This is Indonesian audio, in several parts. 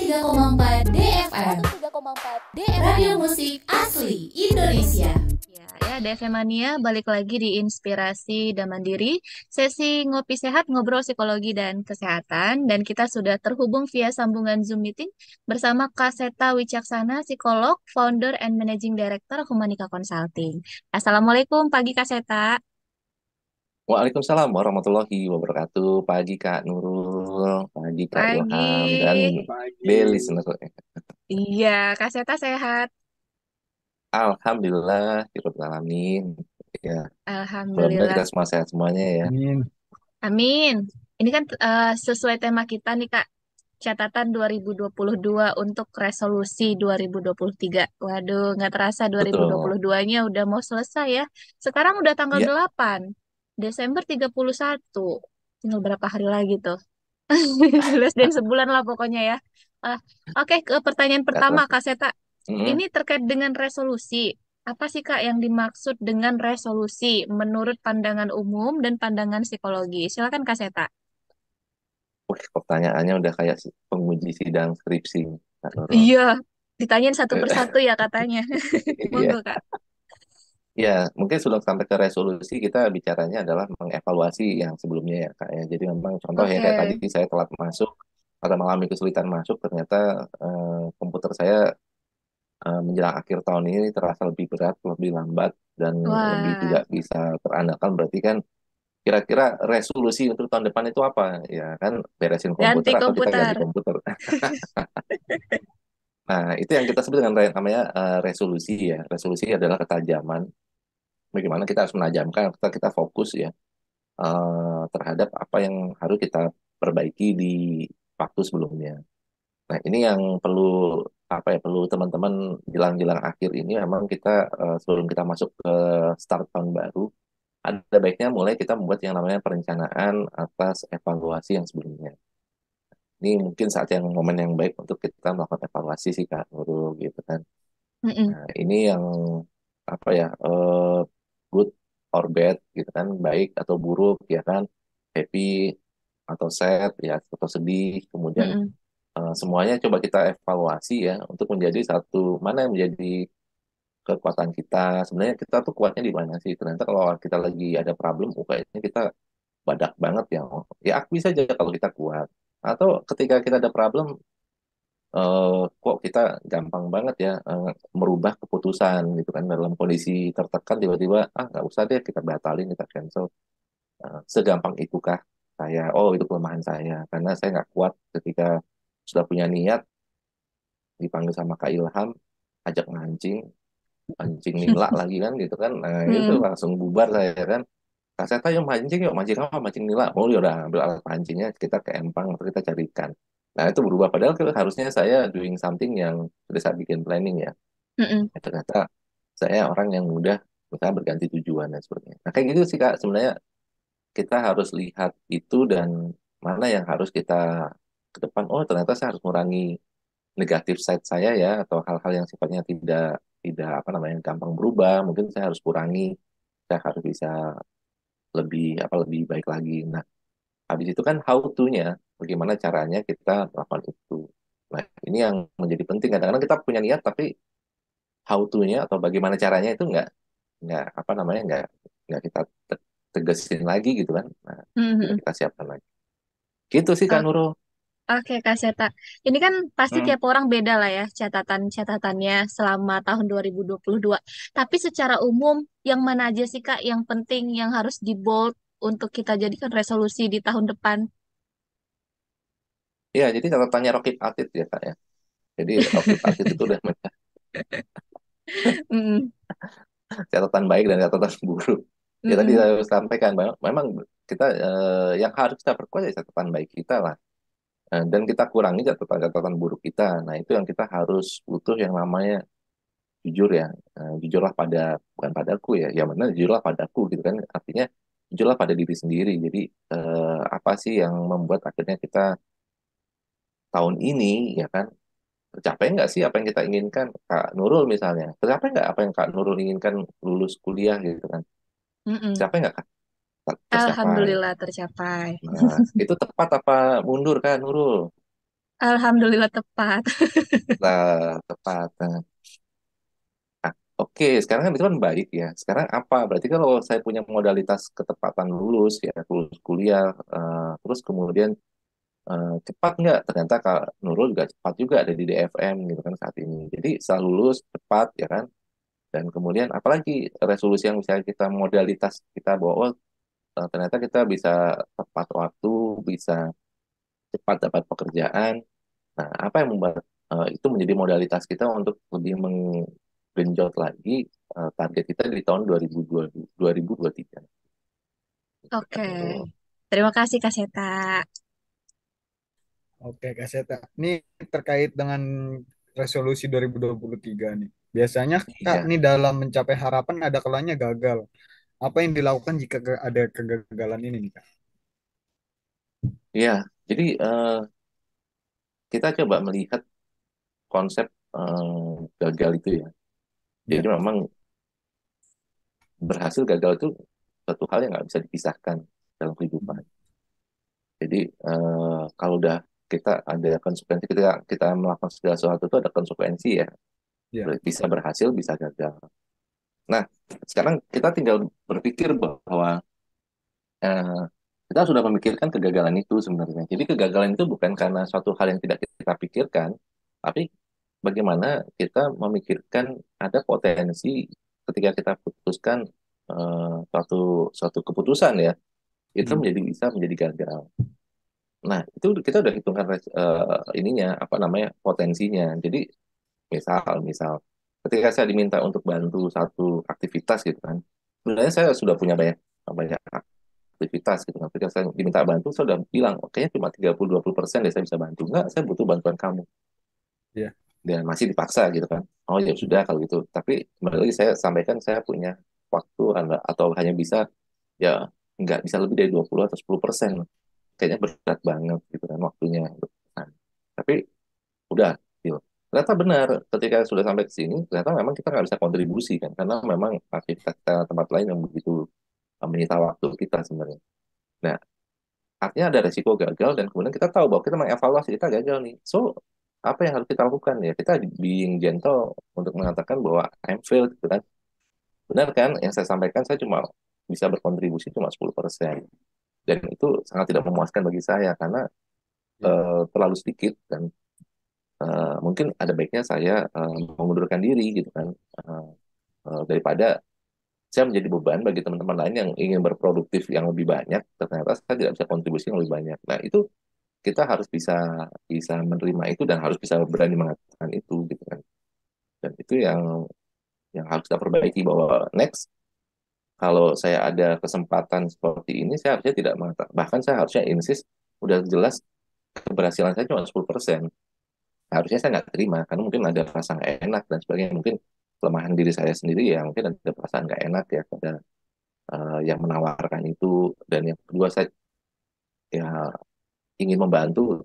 103,4 DFM Radio Musik Asli Indonesia. Ya, DFM Mania balik lagi di Inspirasi dan Mandiri, sesi ngopi sehat, ngobrol psikologi dan kesehatan, dan kita sudah terhubung via sambungan Zoom meeting bersama Kak Seta Wicaksana, psikolog, founder and managing director Humanika Consulting. Assalamualaikum pagi Kak Seta. Waalaikumsalam warahmatullahi wabarakatuh. Pagi Kak Nurul, pagi Kak Ilham, dan Pagi. Beli listener. Iya, Kak Seta sehat. Alhamdulillah, alamin. Ya, mudah-mudahan Alhamdulillah. kita semua sehat semuanya ya. Amin. Amin. Ini kan sesuai tema kita nih Kak, catatan 2022 untuk resolusi 2023. Waduh, nggak terasa Betul. 2022-nya udah mau selesai ya. Sekarang udah tanggal Ya, 8, Desember 31. Tinggal berapa hari lagi tuh? Less than sebulan lah pokoknya ya. Ah, Oke, ke pertanyaan nggak pertama terasa. Kak Seta. Mm-mm. Ini terkait dengan resolusi. Apa sih Kak yang dimaksud dengan resolusi menurut pandangan umum dan pandangan psikologi? Silakan Kak Seta. Wih, pertanyaannya udah kayak penguji sidang skripsi, Kak Nurul. Iya, ditanyain satu persatu ya katanya. Iya, Monggo Kak. ya mungkin sebelum sampai ke resolusi kita bicaranya adalah mengevaluasi yang sebelumnya ya Kak ya. Jadi memang contoh ya kayak tadi Oke. saya telat masuk atau mengalami kesulitan masuk, ternyata komputer saya menjelang akhir tahun ini terasa lebih berat, lebih lambat, dan lebih Wah, tidak bisa terandalkan. Berarti kan kira-kira resolusi untuk tahun depan itu apa? Ya kan beresin ganti komputer atau kita ganti komputer. komputer. Nah, itu yang kita sebut dengan namanya resolusi ya. Resolusi adalah ketajaman. Bagaimana kita harus menajamkan, kita fokus ya terhadap apa yang harus kita perbaiki di waktu sebelumnya. Nah, ini yang perlu apa ya, perlu teman-teman jelang-jelang akhir ini memang kita sebelum kita masuk ke start tahun baru, ada baiknya mulai kita membuat yang namanya perencanaan atas evaluasi yang sebelumnya. Ini mungkin saat yang momen yang baik untuk kita melakukan evaluasi sih Kak Nurul gitu kan. Mm-mm. Nah, ini yang apa ya, good or bad gitu kan, baik atau buruk ya kan, happy atau sad ya atau sedih, kemudian Mm-mm. semuanya coba kita evaluasi ya untuk menjadi satu mana yang menjadi kekuatan kita. Sebenarnya kita tuh kuatnya di mana sih? Ternyata kalau kita lagi ada problem, kayaknya kita badak banget ya. Ya akui saja kalau kita kuat. Atau ketika kita ada problem, eh, kok kita gampang banget ya merubah keputusan gitu kan dalam kondisi tertekan tiba-tiba nggak usah deh kita batalin kita cancel. Segampang itukah saya? Oh itu kelemahan saya karena saya nggak kuat ketika sudah punya niat dipanggil sama Kak Ilham, ajak mancing, mancing nila lagi kan gitu kan. Nah itu Mm-mm. langsung bubar saya kan. Kak Seta yuk mancing apa? Mancing nila. Oh ya udah ambil alat pancingnya kita ke empang atau kita carikan. Nah itu berubah padahal harusnya saya doing something yang sudah saya bikin planning ya. Mm-mm. Ternyata saya orang yang mudah misalnya berganti tujuan dan sebagainya. Nah kayak gitu sih Kak, sebenarnya kita harus lihat itu dan mana yang harus kita ke depan. Oh ternyata saya harus mengurangi negatif side saya ya atau hal-hal yang sifatnya tidak tidak apa namanya gampang berubah mungkin saya harus kurangi, saya harus bisa lebih baik lagi. Nah habis itu kan how to-nya, bagaimana caranya kita melakukan itu. Nah ini yang menjadi penting, kadang-kadang kita punya niat tapi how to-nya atau bagaimana caranya itu nggak apa namanya nggak kita tegesin lagi gitu kan. Nah tidak Mm-mm. kita siapkan lagi gitu sih Kak O- Nurul. Oke, Kak Seta. Ini kan pasti Hmm. tiap orang beda lah ya catatan-catatannya selama tahun 2022. Tapi secara umum, yang mana aja sih Kak yang penting yang harus di bold untuk kita jadikan resolusi di tahun depan? Ya jadi catatannya Rocket Atlet ya Kak ya, jadi Rocket Atlet itu udah Mm-mm. catatan baik dan catatan buruk. Ya tadi Mm-mm. saya sampaikan bahwa memang kita yang harus kita perkuat ya catatan baik kita lah. Dan kita kurangi catatan-catatan buruk kita. Nah itu yang kita harus butuh yang namanya jujur ya. Jujurlah pada bukan padaku ya. Ya mana jujurlah padaku gitu kan. Artinya jujurlah pada diri sendiri. Jadi apa sih yang membuat akhirnya kita tahun ini ya kan tercapai nggak sih apa yang kita inginkan? Kak Nurul misalnya, tercapai nggak apa yang Kak Nurul inginkan lulus kuliah gitu kan? Mm-mm. Tercapai nggak Kak? Tercapai. Alhamdulillah tercapai. Nah, itu tepat apa mundur kan Nurul? Alhamdulillah tepat. Nah, tepat. Nah, oke, sekarang kan itu kan baik ya. Sekarang apa? Berarti kalau saya punya modalitas ketepatan lulus ya, lulus kuliah, terus kemudian cepat nggak? Ternyata Kak Nurul juga cepat juga ada di DFM gitu kan saat ini. Jadi setelah lulus cepat ya kan. Dan kemudian apalagi resolusi yang misalnya kita modalitas kita bahwa ternyata kita bisa tepat waktu, bisa cepat dapat pekerjaan. Nah, apa yang membuat itu menjadi modalitas kita untuk lebih menggenjot lagi target kita di tahun 2023. Oke, terima kasih Kak Seta. Oke, Kak Seta. Ini terkait dengan resolusi 2023 nih. Biasanya Kak, Iya, nih dalam mencapai harapan ada kalanya gagal. Apa yang dilakukan jika ada kegagalan ini nih, Kak? iya. Jadi kita coba melihat konsep gagal itu ya. Jadi Ya, memang berhasil gagal itu satu hal yang nggak bisa dipisahkan dalam kehidupan. Jadi kalau udah kita ada konsekuensi kita kita melakukan segala sesuatu itu ada konsekuensi ya. ya. Bisa berhasil, bisa gagal. Nah, sekarang kita tinggal berpikir bahwa eh, kita sudah memikirkan kegagalan itu sebenarnya. Jadi kegagalan itu bukan karena suatu hal yang tidak kita pikirkan, tapi bagaimana kita memikirkan ada potensi ketika kita putuskan suatu suatu keputusan ya, itu Hmm. bisa menjadi gagal. Nah, itu kita udah hitungkan ininya apa namanya potensinya. Jadi misal ketika saya diminta untuk bantu satu aktivitas gitu kan, sebenarnya saya sudah punya banyak banyak aktivitas gitu kan. Ketika saya diminta bantu, saya sudah bilang, "Oh, kayaknya cuma 30-20% deh saya bisa bantu. Enggak, saya butuh bantuan kamu." Ya, Dan masih dipaksa gitu kan. Oh ya sudah kalau gitu. Tapi kembali lagi saya sampaikan saya punya waktu atau hanya bisa ya nggak bisa lebih dari 20 atau 10%. Kayaknya berat banget gitu kan waktunya. Nah, tapi udah gitu. Ternyata benar ketika sudah sampai ke sini, ternyata memang kita nggak bisa kontribusi kan, karena memang aktivitas kita tempat lain yang begitu menyita waktu kita sebenarnya. Nah, artinya ada resiko gagal dan kemudian kita tahu bahwa kita mengevaluasi kita gagal nih. So, apa yang harus kita lakukan ya? Kita being gentle untuk mengatakan bahwa I'm failed gitu kan. Benar kan? Yang saya sampaikan saya cuma bisa berkontribusi cuma 10%. Dan itu sangat tidak memuaskan bagi saya karena ya. terlalu sedikit dan mungkin ada baiknya saya mengundurkan diri gitu kan. Eh, daripada saya menjadi beban bagi teman-teman lain yang ingin berproduktif yang lebih banyak, ternyata saya tidak bisa kontribusi yang lebih banyak. Nah, itu kita harus bisa bisa menerima itu dan harus bisa berani mengatakan itu gitu kan. Dan itu yang harus kita perbaiki bahwa next kalau saya ada kesempatan seperti ini saya harusnya tidak mengatakan, bahkan saya harusnya insist udah jelas keberhasilan saya cuma 10%. Harusnya saya nggak terima karena mungkin ada rasa nggak enak dan sebagainya. Mungkin kelemahan diri saya sendiri ya mungkin ada perasaan nggak enak ya pada yang menawarkan itu. Dan yang kedua saya ya ingin membantu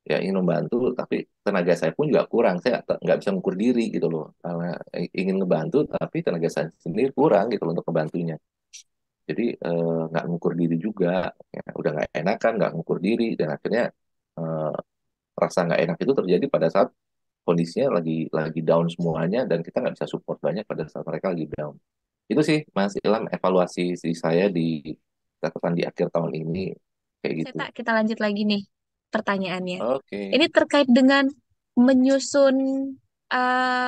ingin membantu tapi tenaga saya pun juga kurang, saya nggak bisa mengukur diri gitu loh karena ingin ngebantu tapi tenaga saya sendiri kurang gitu loh untuk membantunya. Jadi nggak mengukur diri juga, ya, udah nggak enak kan nggak mengukur diri dan akhirnya eh, rasa nggak enak itu terjadi pada saat kondisinya lagi down semuanya dan kita nggak bisa support banyak pada saat mereka lagi down. Itu sih Mas Ilham evaluasi si saya di catatan di akhir tahun ini kayak gitu. Seta, kita lanjut lagi nih pertanyaannya. Oke. Ini terkait dengan menyusun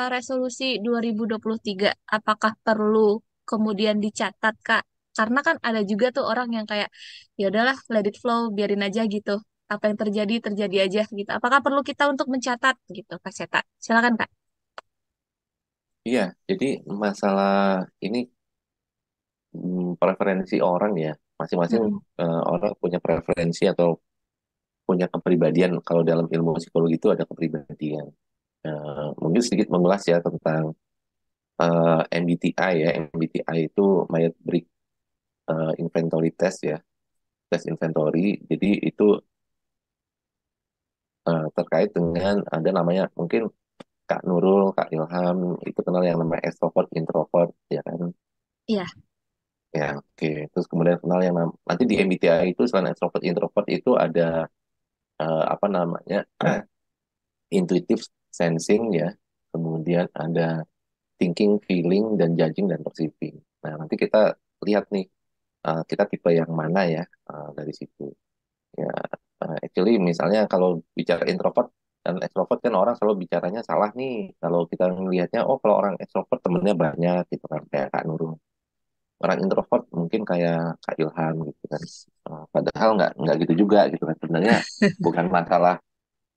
resolusi 2023. Apakah perlu kemudian dicatat, Kak? Karena kan ada juga tuh orang yang kayak, ya udahlah, let it flow, biarin aja gitu. Apa yang terjadi, terjadi aja gitu. Apakah perlu kita untuk mencatat gitu, Kak Seta? Silakan, Kak. Iya, jadi masalah ini preferensi orang ya. Masing-masing Mm-mm. orang punya preferensi atau punya kepribadian. Kalau dalam ilmu psikologi itu ada kepribadian. Mungkin sedikit mengulas ya tentang MBTI ya. MBTI itu Myers-Briggs Inventory Test ya. Tes inventory. Jadi itu terkait dengan ada namanya mungkin Kak Nurul, Kak Ilham itu kenal yang namanya extrovert, introvert ya kan. Iya. Ya, oke. Terus kemudian kenal yang nanti di MBTI itu selain extrovert introvert itu ada apa namanya? intuitive sensing ya, kemudian ada thinking, feeling, dan judging dan perceiving. Nah, nanti kita lihat nih, kita tipe yang mana ya dari situ. Ya, actually misalnya kalau bicara introvert dan extrovert kan orang selalu bicaranya salah nih. Kalau kita melihatnya, oh kalau orang extrovert temennya banyak gitu kan, kayak Kak Nurul. Orang introvert mungkin kayak Kak Ilham gitu kan. Padahal nggak gitu juga gitu kan. Sebenarnya bukan masalah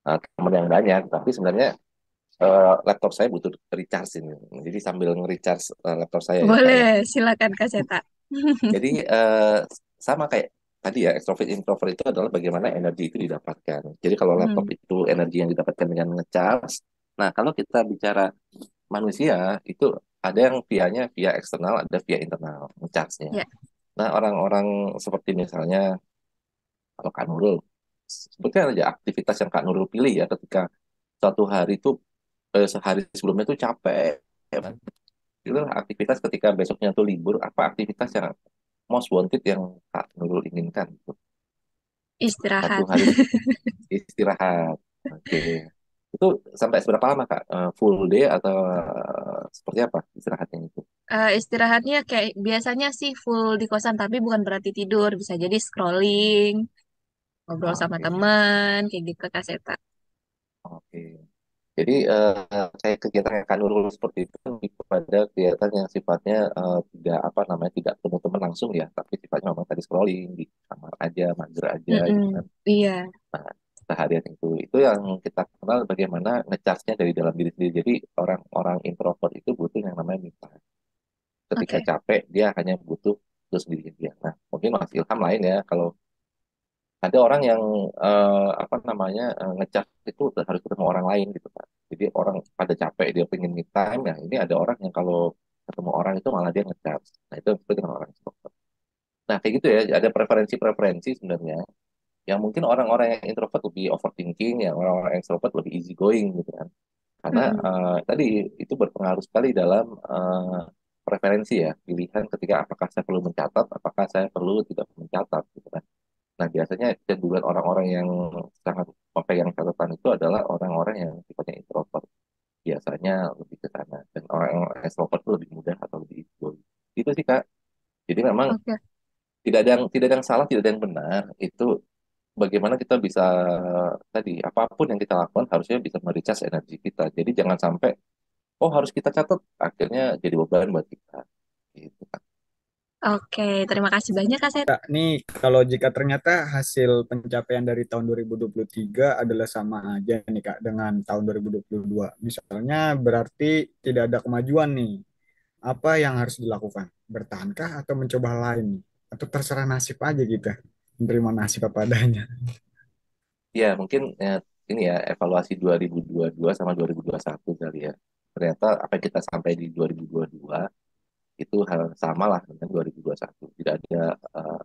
teman yang banyak, tapi sebenarnya laptop saya butuh recharge ini. Jadi sambil nge-recharge laptop saya ya Kak ya. Boleh, silakan Kak Seta. Jadi sama kayak tadi ya, extrovert introvert itu adalah bagaimana energi itu didapatkan. Jadi kalau laptop Hmm, itu energi yang didapatkan dengan ngecharge. Nah, kalau kita bicara manusia itu ada yang via eksternal, ada via internal ngecharge-nya. ya, Nah, orang-orang seperti misalnya kalau Kak Nurul, sebutkan aja aktivitas yang Kak Nurul pilih ya ketika suatu hari itu sehari sebelumnya itu capek. Ya kan? Itu aktivitas ketika besoknya tuh libur, apa aktivitas yang most wanted yang Kak Nurul inginkan gitu. Satu istirahat. hari istirahat. Oke. Itu sampai seberapa lama Kak? Full day atau seperti apa istirahatnya itu? Istirahatnya kayak biasanya sih full di kosan, tapi bukan berarti tidur. Bisa jadi scrolling, ngobrol sama Oke. teman, kayak gitu Kak Seta. Oke. Jadi kayak kegiatan yang Kak Nurul seperti itu kan lebih kepada kegiatan yang sifatnya tidak apa namanya tidak ketemu teman langsung ya, tapi sifatnya memang tadi scrolling di kamar aja, mager aja gitu Mm-mm, kan. iya, Nah, seharian itu yang kita kenal bagaimana ngecharge-nya dari dalam diri sendiri. Jadi orang-orang introvert itu butuh yang namanya me time. Ketika oke. capek dia hanya butuh itu sendiri dia. Nah, mungkin Mas Ilham lain ya. Kalau ada orang yang apa namanya ngechat itu harus ketemu orang lain gitu kan. Jadi orang pada capek dia pengen me time ya. Ini ada orang yang kalau ketemu orang itu malah dia ngechat. Nah itu seperti dengan orang introvert. Nah kayak gitu ya. Ada preferensi-preferensi sebenarnya. Yang mungkin orang-orang yang introvert lebih overthinking, ya orang-orang extrovert lebih easy going gitu kan. Karena Mm-mm, tadi itu berpengaruh sekali dalam preferensi ya, pilihan ketika apakah saya perlu mencatat, apakah saya perlu tidak mencatat gitu kan. Nah, biasanya cenderungan orang-orang yang sangat memegang catatan itu adalah orang-orang yang sifatnya introvert. Biasanya lebih ke sana. Dan orang-orang extrovert itu lebih mudah atau lebih easygoing. Itu sih, Kak. Jadi memang oke. tidak ada yang salah, tidak ada yang benar. Itu bagaimana kita bisa tadi apapun yang kita lakukan harusnya bisa mericharge energi kita. Jadi jangan sampai oh harus kita catat akhirnya jadi beban buat kita. Gitu, Kak. Oke, terima kasih banyak Kak Seta. Kak, nih kalau jika ternyata hasil pencapaian dari tahun 2023 adalah sama aja nih Kak dengan tahun 2022. Misalnya berarti tidak ada kemajuan nih. Apa yang harus dilakukan? Bertahankah atau mencoba hal lain nih? Atau terserah nasib aja gitu. Menerima nasib apa adanya. Ya, mungkin ini ya evaluasi 2022 sama 2021 kali ya. Ternyata apa yang kita sampai di 2022 itu hal sama lah dengan 2021. Tidak ada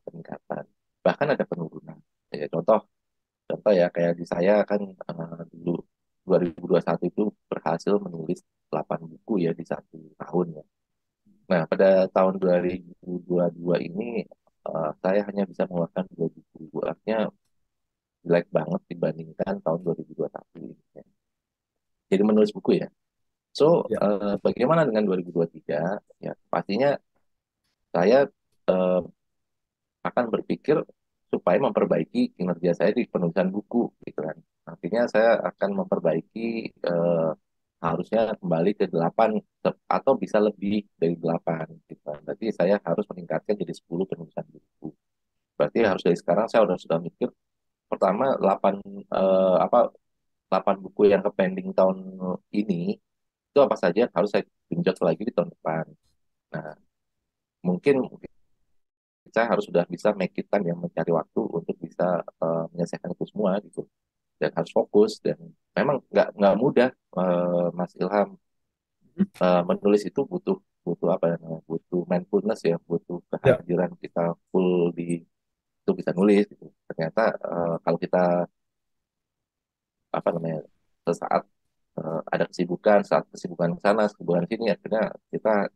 peningkatan. Bahkan ada penurunan. Ya, contoh contoh ya kayak di saya kan dulu 2021 itu berhasil menulis 8 buku ya di satu tahun ya. Nah, pada tahun 2022 ini saya hanya bisa mengeluarkan 2 buku. Artinya jelek banget dibandingkan tahun 2021 ini. Ya. Jadi menulis buku ya. So, Ya, bagaimana dengan 2023? Ya, pastinya saya eh, akan berpikir supaya memperbaiki kinerja saya di penulisan buku, gitu kan. Artinya saya akan memperbaiki harusnya kembali ke 8 atau bisa lebih dari 8, gitu kan. Berarti saya harus meningkatkan jadi 10 penulisan buku. Berarti harus dari sekarang saya sudah mikir pertama 8 apa 8 buku yang ke pending tahun ini itu apa saja yang harus saya genjot lagi di tahun depan. Nah, mungkin saya harus sudah bisa make it time yang mencari waktu untuk bisa menyelesaikan itu semua gitu dan harus fokus dan memang nggak mudah Mas Ilham menulis itu butuh butuh apa ya namanya, butuh mindfulness ya butuh ya, kehadiran kita full di itu bisa nulis gitu. Ternyata kalau kita apa namanya sesaat ada kesibukan saat kesibukan sana kesibukan sini akhirnya kita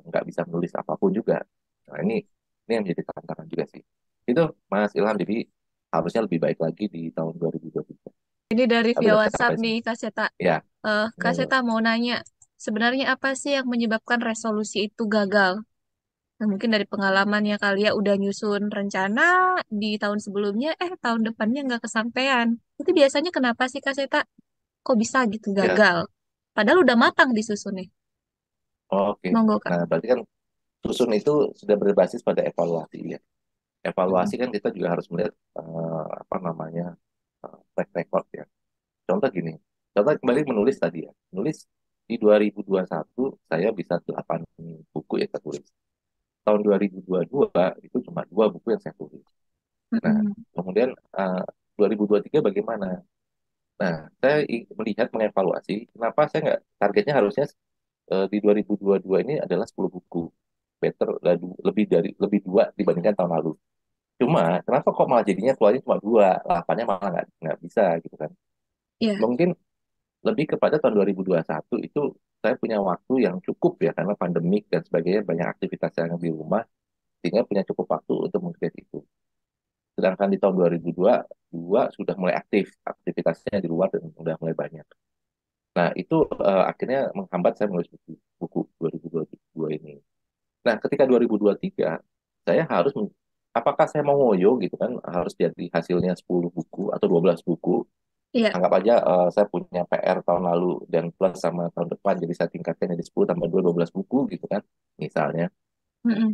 nggak bisa menulis apapun juga. Nah ini yang menjadi tantangan juga sih. Itu Mas Ilham, jadi harusnya lebih baik lagi di tahun 2023. Ini dari Tapi via udah WhatsApp tercapai nih, semua. Kak Seta. Ya, Kak hmm, Seta mau nanya, sebenarnya apa sih yang menyebabkan resolusi itu gagal? Nah, mungkin dari pengalaman ya kali ya udah nyusun rencana di tahun sebelumnya, tahun depannya nggak kesampaian. Itu biasanya kenapa sih Kak Seta? Kok bisa gitu ya, gagal? Padahal udah matang disusunnya. oke. Monggo Kak. Nah, berarti kan susun itu sudah berbasis pada evaluasi ya. Evaluasi Mm-mm. kan kita juga harus melihat apa namanya track record ya. Contoh gini, contoh kembali menulis tadi ya. Menulis di 2021 saya bisa 8 buku yang saya tulis. Tahun 2022 itu cuma 2 buku yang saya tulis. Nah, Mm-mm. kemudian 2023 bagaimana? Nah, saya melihat mengevaluasi kenapa saya nggak targetnya harusnya di 2022 ini adalah 10 buku. Better lebih 2 dibandingkan tahun lalu. Cuma kenapa kok malah jadinya keluarnya cuma 2, 8-nya malah nggak bisa gitu kan. Iya. Mungkin lebih kepada tahun 2021 itu saya punya waktu yang cukup ya karena pandemik dan sebagainya banyak aktivitas yang di rumah sehingga punya cukup waktu untuk mengkreasi itu. Sedangkan di tahun 2022 sudah mulai aktif aktivitasnya di luar dan sudah mulai banyak. Nah, itu akhirnya menghambat saya menulis buku 2022 ini. Nah, ketika 2023 saya harus apakah saya mau ngoyo gitu kan harus jadi hasilnya 10 buku atau 12 buku. Iya. Anggap aja saya punya PR tahun lalu dan plus sama tahun depan jadi saya tingkatkan jadi 10 tambah 2 12 buku gitu kan misalnya. Mm-mm.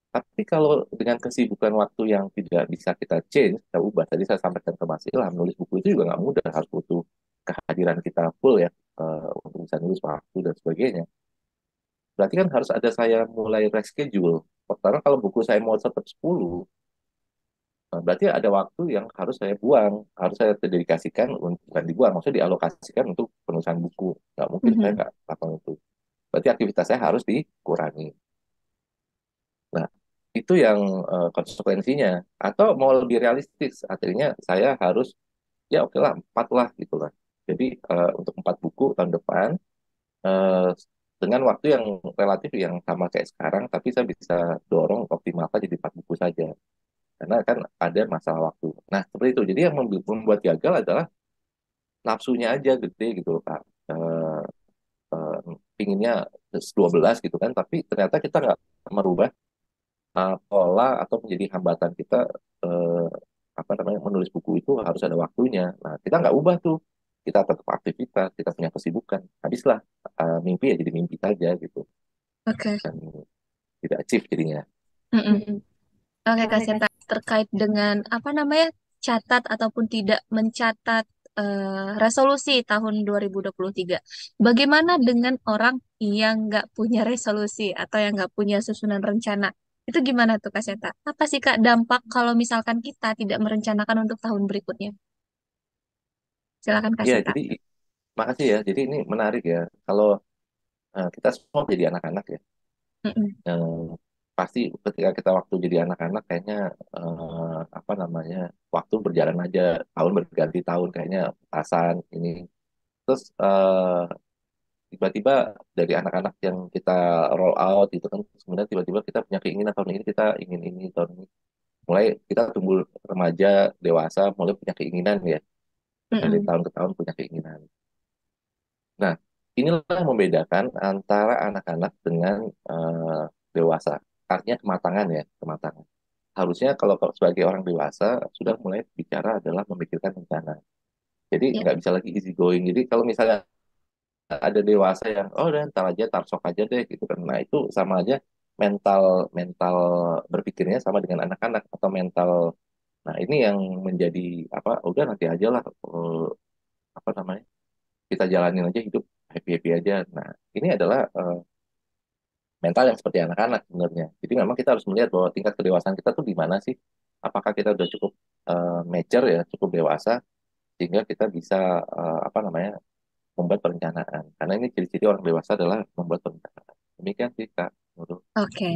Tapi kalau dengan kesibukan waktu yang tidak bisa kita change, kita ubah. Tadi saya sampaikan ke Mas Ilham, nulis buku itu juga nggak mudah, harus butuh kehadiran kita full ya, untuk bisa nulis waktu dan sebagainya. Berarti kan harus ada saya mulai reschedule. Pertama kalau buku saya mau tetap 10, berarti ada waktu yang harus saya buang, harus saya dedikasikan, bukan dibuang, maksudnya dialokasikan untuk penulisan buku. Nggak mungkin saya Mhm. nggak lakukan itu. Berarti aktivitas saya harus dikurangi. Nah, itu yang konsekuensinya. Atau mau lebih realistis, artinya saya harus, ya oke lah, 4 lah gitu lah. Jadi untuk 4 buku tahun depan, eh, dengan waktu yang relatif yang sama kayak sekarang, tapi saya bisa dorong optimalkan jadi 4 buku saja. Karena kan ada masalah waktu. Nah, seperti itu. Jadi yang membuat gagal adalah nafsunya aja gede gitu loh, Kak. Eh, eh, Pinginnya 12 gitu kan, tapi ternyata kita nggak merubah pola atau menjadi hambatan kita eh, apa namanya menulis buku itu harus ada waktunya. Nah, kita nggak ubah tuh. Kita tetap aktivitas, kita punya kesibukan. Habislah mimpi ya jadi mimpi saja gitu Oke. dan tidak achieve jadinya. Mm-mm. Oke, Kak Seta. Terkait dengan apa namanya catat ataupun tidak mencatat resolusi tahun 2023. Bagaimana dengan orang yang nggak punya resolusi atau yang nggak punya susunan rencana? Itu gimana tuh Kak Seta? Apa sih Kak dampak kalau misalkan kita tidak merencanakan untuk tahun berikutnya? Silakan Kak Iya, Seta. jadi makasih ya. Jadi ini menarik ya. Kalau kita semua jadi anak-anak ya. Mm-mm. eh, Pasti ketika kita waktu jadi anak-anak kayaknya apa namanya waktu berjalan aja tahun berganti tahun kayaknya petasan ini terus tiba-tiba dari anak-anak yang kita roll out gitu kan sebenarnya tiba-tiba kita punya keinginan tahun ini kita ingin ini tahun ini mulai kita tumbuh remaja dewasa mulai punya keinginan ya dari Mm-mm. tahun ke tahun punya keinginan. Nah, inilah yang membedakan antara anak-anak dengan dewasa. Artinya kematangan ya, kematangan. Harusnya kalau sebagai orang dewasa sudah mulai bicara adalah memikirkan rencana. Jadi Ya. nggak bisa lagi easy going. Jadi kalau misalnya ada dewasa yang oh udah ntar aja, tar sok aja deh gitu kan. Nah itu sama aja mental mental berpikirnya sama dengan anak-anak atau mental. Nah ini yang menjadi apa? Udah nanti aja lah apa namanya kita jalanin aja hidup happy happy aja. Nah ini adalah mental yang seperti anak-anak sebenarnya. Jadi memang kita harus melihat bahwa tingkat kedewasaan kita tuh di mana sih? Apakah kita udah cukup mature ya, cukup dewasa sehingga kita bisa apa namanya membuat perencanaan. Karena ini ciri-ciri orang dewasa adalah membuat perencanaan. Demikian sih Kak Nurul. Oke.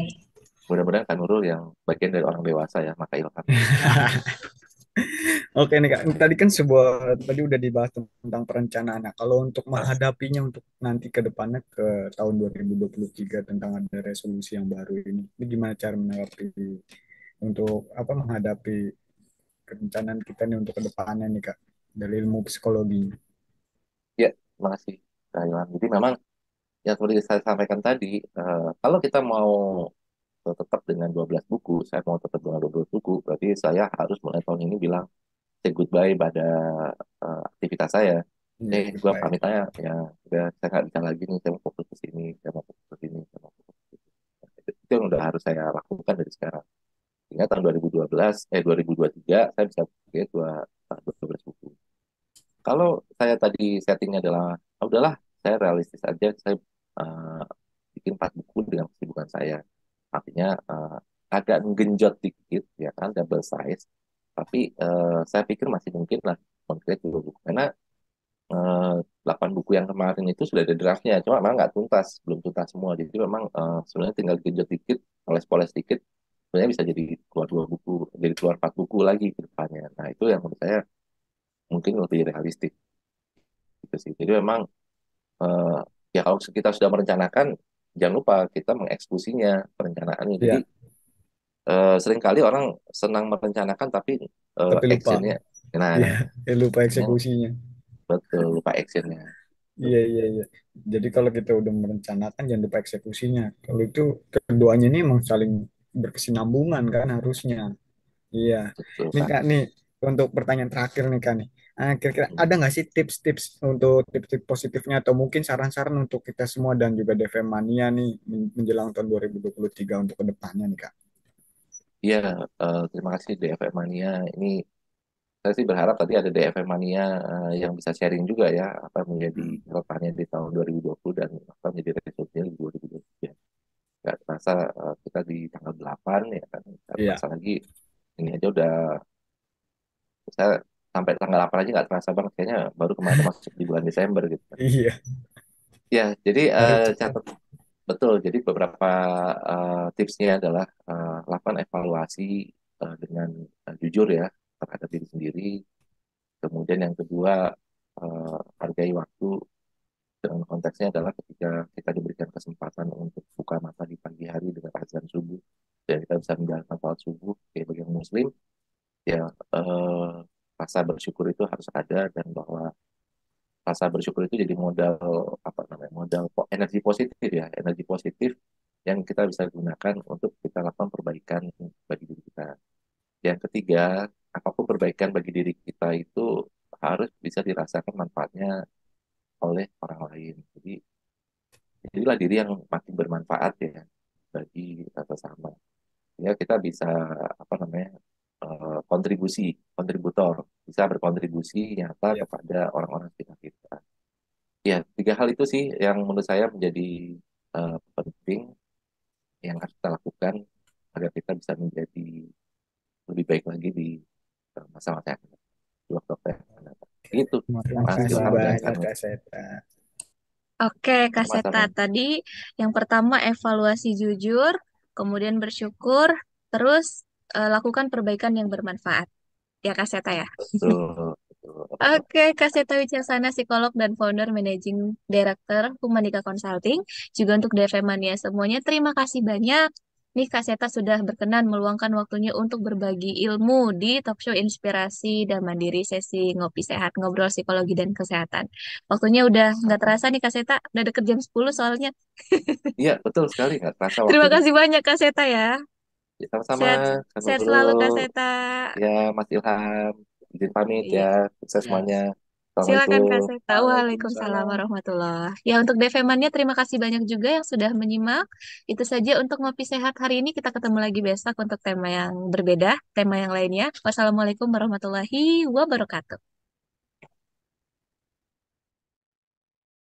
Mudah-mudahan Kak Nurul yang bagian dari orang dewasa ya, maka ilham. Oke nih Kak, tadi kan tadi udah dibahas tentang perencanaan. Nah, kalau untuk menghadapinya untuk nanti ke depannya ke tahun 2023 tentang ada resolusi yang baru ini gimana cara menanggapi untuk apa menghadapi perencanaan kita nih untuk ke depannya nih Kak? dari ilmu psikologi. Ya, terima kasih, Kak Ilham. Jadi memang yang seperti saya sampaikan tadi, kalau kita mau tetap dengan 12 buku, saya mau tetap dengan 12 buku, berarti saya harus mulai tahun ini bilang say goodbye pada aktivitas saya. Iya, Gue goodbye. pamit aja, ya udah saya nggak bisa lagi nih, saya mau fokus ke sini, saya mau fokus ke sini, saya mau fokus ke sini. Itu yang udah harus saya lakukan dari sekarang. Sehingga tahun 2012, 2023, saya bisa pakai 12 buku. Kalau saya tadi settingnya adalah, "Ah, udahlah, saya realistis aja, saya uh, bikin 4 buku dengan kesibukan saya. Artinya agak genjot dikit, ya kan, double size. Tapi saya pikir masih mungkin lah konkret 2 buku. Karena eh, 8 buku yang kemarin itu sudah ada draftnya, cuma memang nggak tuntas, belum tuntas semua. Jadi memang sebenarnya tinggal genjot dikit, poles-poles dikit, sebenarnya bisa jadi keluar 2 buku, jadi keluar 4 buku lagi ke depannya. Nah itu yang menurut saya mungkin lebih realistik gitu sih. Jadi memang eh, ya kalau kita sudah merencanakan, jangan lupa kita mengeksekusinya perencanaannya. Jadi Iya, seringkali orang senang merencanakan tapi tapi lupa. actionnya, nah Iya, lupa actionnya eksekusinya. betul, lupa actionnya. Iya, iya, iya. Jadi kalau kita udah merencanakan, jangan lupa eksekusinya. Kalau itu keduanya ini emang saling berkesinambungan kan harusnya. Iya. Betul Nih Kak. Kak, nih untuk pertanyaan terakhir nih Kak nih. Kira-kira Hmm. ada nggak sih tips-tips untuk tips-tips positifnya atau mungkin saran-saran untuk kita semua dan juga DV Mania nih menjelang tahun 2023 untuk kedepannya nih Kak? Iya, terima kasih DFM Mania. Ini saya sih berharap tadi ada DFM Mania yang bisa sharing juga ya, apa yang menjadi Hmm. catatannya di tahun 2020 dan apa menjadi resultnya di 2023. Nggak terasa kita di tanggal 8 ya kan, nggak Iya, terasa lagi. Ini aja udah, saya sampai tanggal 8 aja nggak terasa banget. Kayaknya baru kemarin masuk di bulan Desember gitu kan. iya. Ya, jadi Hari cepat. catat betul. Jadi beberapa tipsnya adalah lakukan evaluasi dengan jujur ya terhadap diri sendiri. Kemudian yang kedua, hargai waktu. Dengan konteksnya adalah ketika kita diberikan kesempatan untuk buka mata di pagi hari dengan azan subuh dan kita bisa menjalankan sholat subuh sebagai yang muslim, ya rasa bersyukur itu harus ada, dan bahwa rasa bersyukur itu jadi modal, apa namanya, modal energi positif ya, energi positif yang kita bisa gunakan untuk kita lakukan perbaikan bagi diri kita. Yang ketiga, apapun perbaikan bagi diri kita itu harus bisa dirasakan manfaatnya oleh orang lain. Jadi jadilah diri yang makin bermanfaat ya bagi sesama. Ya kita bisa, apa namanya, kontribusi, kontributor, bisa berkontribusi nyata Iya. kepada orang-orang sekitar kita. Ya, 3 hal itu sih yang menurut saya menjadi penting yang harus kita lakukan agar kita bisa menjadi lebih baik lagi di masa-masa yang akan datang, di waktu-waktu yang akan datang. Gitu, Terima Mas kasih Ilham dan banyak Kano. Kak Seta. Oke, Kak Seta. Sama-sama. Tadi yang pertama evaluasi jujur, kemudian bersyukur, terus lakukan perbaikan yang bermanfaat. Ya, Kak Seta ya. Betul, betul, betul. Oke, Kak Seta Wicasana, psikolog dan founder Managing Director Humanika Consulting. Juga untuk DV Mania semuanya, terima kasih banyak. Nih, Kak Seta sudah berkenan meluangkan waktunya untuk berbagi ilmu di talk show Inspirasi dan Mandiri sesi Ngopi Sehat, Ngobrol Psikologi dan Kesehatan. Waktunya udah nggak Sama. terasa nih, Kak Seta. Udah deket jam 10 soalnya. Iya, betul sekali, nggak terasa Terima waktunya. kasih banyak, Kak Seta ya. Ya, sama-sama, Sehat, Kak sehat selalu, Kak Nurul. Seta. Ya, Mas Ilham. Izin pamit ya. Iya. Sukses semuanya. Silakan Kak Assalamualaikum. Seta. Waalaikumsalam Waalaikumsalam. warahmatullah. Ya untuk DV-mannya terima kasih banyak juga yang sudah menyimak. Itu saja untuk ngopi sehat hari ini. Kita ketemu lagi besok untuk tema yang berbeda, tema yang lainnya. Wassalamualaikum warahmatullahi wabarakatuh.